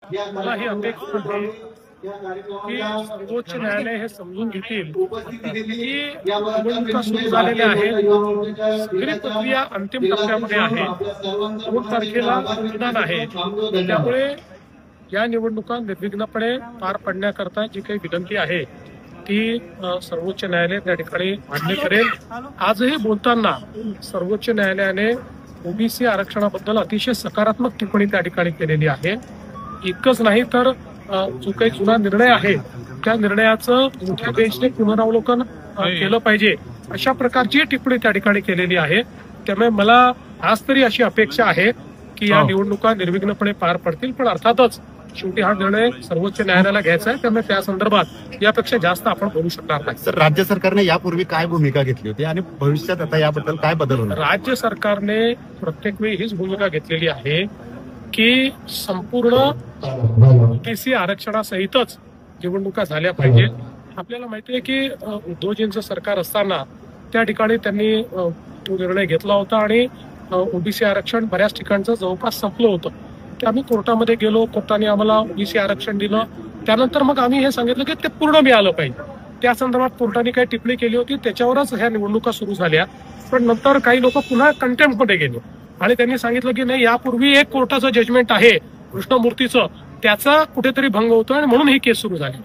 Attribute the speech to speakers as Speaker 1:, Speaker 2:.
Speaker 1: मला ही अपेक्षा आहे की सर्वोच्च न्यायालय हे समजून घेतील की निवडणुका सुरू झालेल्या आहेत, सगळी प्रक्रिया अंतिम टप्प्यामध्ये आहे, 2 तारखेला मतदान आहे. त्यामुळे या निवडणुका निर्विघ्नपणे पार पडण्याकरता जी काही विनंती आहे ती सर्वोच्च न्यायालय त्या ठिकाणी मान्य करेल. आजही बोलताना सर्वोच्च न्यायालयाने ओबीसी आरक्षणाबद्दल अतिशय सकारात्मक टिप्पणी त्या ठिकाणी केलेली आहे. इतकंच नाही तर जो काही जुना निर्णय आहे त्या निर्णयाचं मोठ्या बेंचने पुनरावलोकन केलं पाहिजे अशा प्रकारची टिप्पणी त्या ठिकाणी केलेली आहे. त्यामुळे मला आज तरी अशी अपेक्षा आहे की या निवडणुका निर्विघ्नपणे पार पडतील. पण अर्थातच शेवटी हा निर्णय सर्वोच्च न्यायालयाला घ्यायचा आहे, त्यामुळे त्या संदर्भात यापेक्षा जास्त आपण बोलू शकणार नाही.
Speaker 2: सर, राज्य सरकारने यापूर्वी काय भूमिका घेतली होती आणि भविष्यात आता याबद्दल काय बदल होणार?
Speaker 1: राज्य सरकारने प्रत्येक वेळी हीच भूमिका घेतलेली आहे की संपूर्ण ओबीसी आरक्षणासहितच निवडणुका झाल्या पाहिजे. आपल्याला माहिती आहे की उद्धवजींचं सरकार असताना त्या ठिकाणी त्यांनी तो निर्णय घेतला होता आणि ओबीसी आरक्षण बऱ्याच ठिकाणचं जवळपास संपलं होतं. ते आम्ही कोर्टामध्ये गेलो, कोर्टाने आम्हाला ओबीसी आरक्षण दिलं. त्यानंतर मग आम्ही हे सांगितलं की ते पूर्ण मिळालं पाहिजे. त्या संदर्भात कोर्टाने काही टिप्पणी केली होती, त्याच्यावरच ह्या निवडणुका सुरू झाल्या. पण नंतर काही लोक पुन्हा कंटेम्प्टमध्ये गेले आणि त्यांनी सांगितलं की नाही, यापूर्वी एक कोर्टाचं जजमेंट आहे कृष्णमूर्तीचं, त्याचा कुठेतरी भंग होतो आणि म्हणून ही केस सुरू झाली.